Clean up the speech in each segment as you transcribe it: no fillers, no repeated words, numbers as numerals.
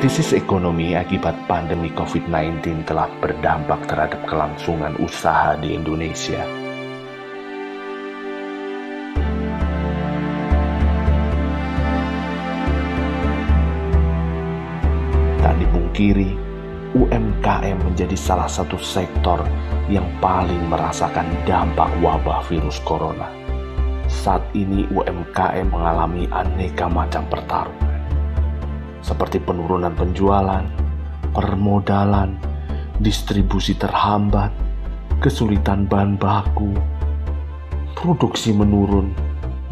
Krisis ekonomi akibat pandemi COVID-19 telah berdampak terhadap kelangsungan usaha di Indonesia. Tak dipungkiri, UMKM menjadi salah satu sektor yang paling merasakan dampak wabah virus corona. Saat ini UMKM mengalami aneka macam pertarungan, seperti penurunan penjualan, permodalan, distribusi terhambat, kesulitan bahan baku, produksi menurun,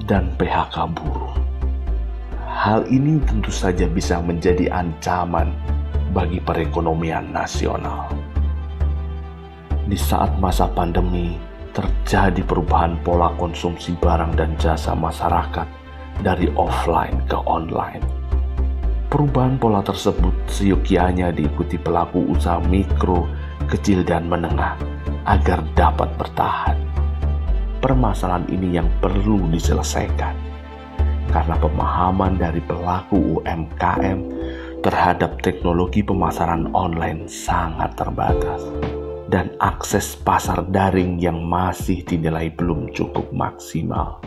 dan PHK buruh. Hal ini tentu saja bisa menjadi ancaman bagi perekonomian nasional. Di saat masa pandemi, terjadi perubahan pola konsumsi barang dan jasa masyarakat dari offline ke online. Perubahan pola tersebut seyogyanya diikuti pelaku usaha mikro, kecil, dan menengah agar dapat bertahan. Permasalahan ini yang perlu diselesaikan karena pemahaman dari pelaku UMKM terhadap teknologi pemasaran online sangat terbatas dan akses pasar daring yang masih dinilai belum cukup maksimal.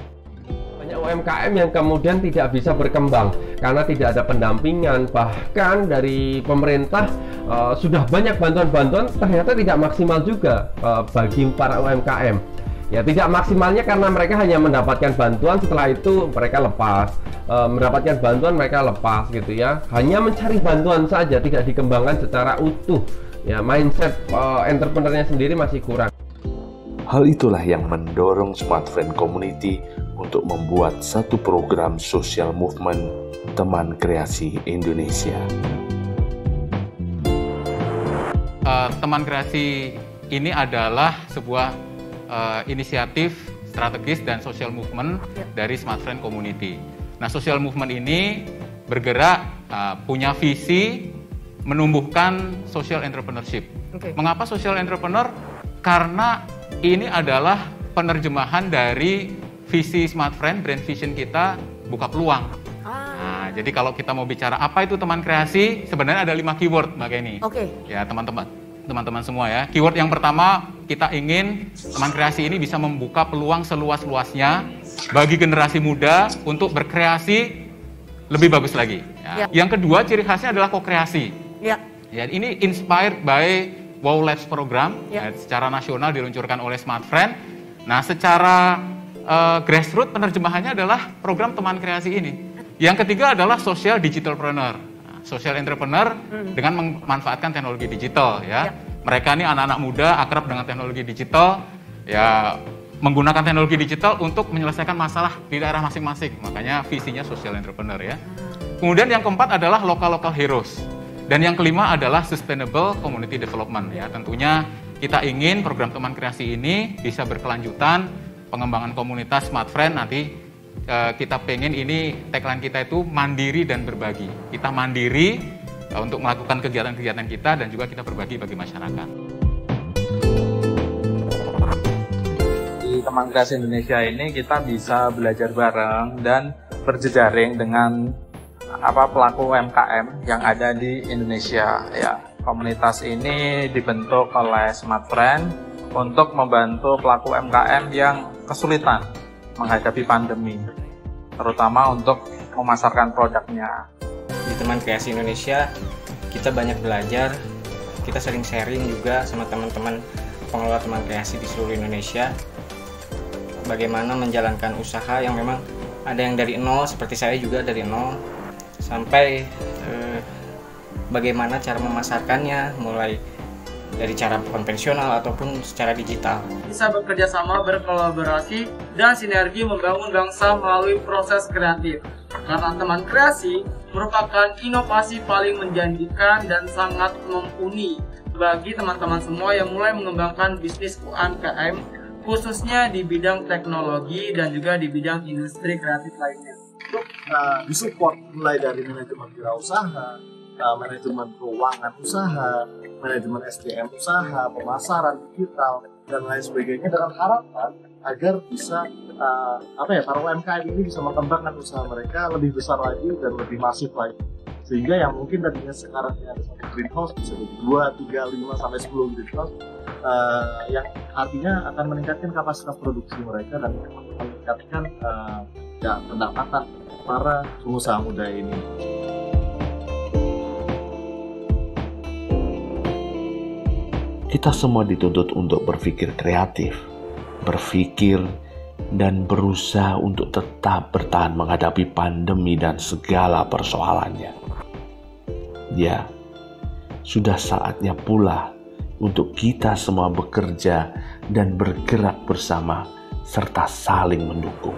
Banyak UMKM yang kemudian tidak bisa berkembang karena tidak ada pendampingan, bahkan dari pemerintah sudah banyak bantuan-bantuan ternyata tidak maksimal juga bagi para UMKM. Ya, tidak maksimalnya karena mereka hanya mendapatkan bantuan, setelah itu mereka lepas, mendapatkan bantuan mereka lepas gitu ya, hanya mencari bantuan saja, tidak dikembangkan secara utuh. Ya, mindset entrepreneurnya sendiri masih kurang. Hal itulah yang mendorong Smartfriend Community untuk membuat satu program social movement Teman Kreasi Indonesia. Teman Kreasi ini adalah sebuah inisiatif strategis dan social movement dari Smartfriend Community. Nah, social movement ini bergerak punya visi menumbuhkan social entrepreneurship. Mengapa social entrepreneur? Karena ini adalah penerjemahan dari visi Smartfriend, brand vision kita, buka peluang. Nah, jadi kalau kita mau bicara apa itu teman kreasi, sebenarnya ada 5 keyword Mbak Kenny. Ya, teman-teman semua ya. Keyword yang pertama, kita ingin teman kreasi ini bisa membuka peluang seluas-luasnya bagi generasi muda untuk berkreasi lebih bagus lagi. Ya. Yang kedua, ciri khasnya adalah ko-kreasi. Ya, ini inspired by Wow Labs program, secara nasional diluncurkan oleh Smartfriend. Nah, secara grassroots penerjemahannya adalah program teman kreasi ini. Yang ketiga adalah social digitalpreneur. Social entrepreneur dengan memanfaatkan teknologi digital ya. Mereka ini anak-anak muda akrab dengan teknologi digital ya, menggunakan teknologi digital untuk menyelesaikan masalah di daerah masing-masing. Makanya visinya social entrepreneur ya. Kemudian yang keempat adalah local heroes. Dan yang kelima adalah sustainable community development ya. Tentunya kita ingin program teman kreasi ini bisa berkelanjutan, pengembangan komunitas Smartfriend nanti kita pengen ini tagline kita itu mandiri dan berbagi. Kita mandiri untuk melakukan kegiatan-kegiatan kita dan juga kita berbagi bagi masyarakat. Di Teman Kreasi Indonesia ini kita bisa belajar bareng dan berjejaring dengan pelaku UMKM yang ada di Indonesia ya. Komunitas ini dibentuk oleh Smartfriend untuk membantu pelaku UMKM yang kesulitan menghadapi pandemi, terutama untuk memasarkan produknya. Di Teman Kreasi Indonesia kita banyak belajar, kita sering sharing juga sama teman-teman pengelola teman kreasi di seluruh Indonesia, bagaimana menjalankan usaha yang memang ada yang dari nol, seperti saya juga dari nol, sampai bagaimana cara memasarkannya, mulai dari cara konvensional ataupun secara digital. Bisa bekerja sama, berkolaborasi, dan sinergi membangun bangsa melalui proses kreatif. Karena teman kreasi merupakan inovasi paling menjanjikan dan sangat mumpuni bagi teman-teman semua yang mulai mengembangkan bisnis UMKM, khususnya di bidang teknologi dan juga di bidang industri kreatif lainnya. Untuk disupport mulai dari manajemen wirausaha, manajemen keuangan usaha, manajemen SDM usaha, pemasaran digital, dan lain sebagainya, dengan harapan agar bisa para UMKM ini bisa mengembangkan usaha mereka lebih besar lagi dan lebih masif lagi. Sehingga yang mungkin tadinya sekarang ada satu greenhouse bisa jadi 2, 3, 5 sampai 10 greenhouse, yang artinya akan meningkatkan kapasitas produksi mereka dan meningkatkan pendapatan para pengusaha muda ini. Kita semua dituntut untuk berpikir kreatif, berpikir dan berusaha untuk tetap bertahan menghadapi pandemi dan segala persoalannya. Ya, sudah saatnya pula untuk kita semua bekerja dan bergerak bersama serta saling mendukung.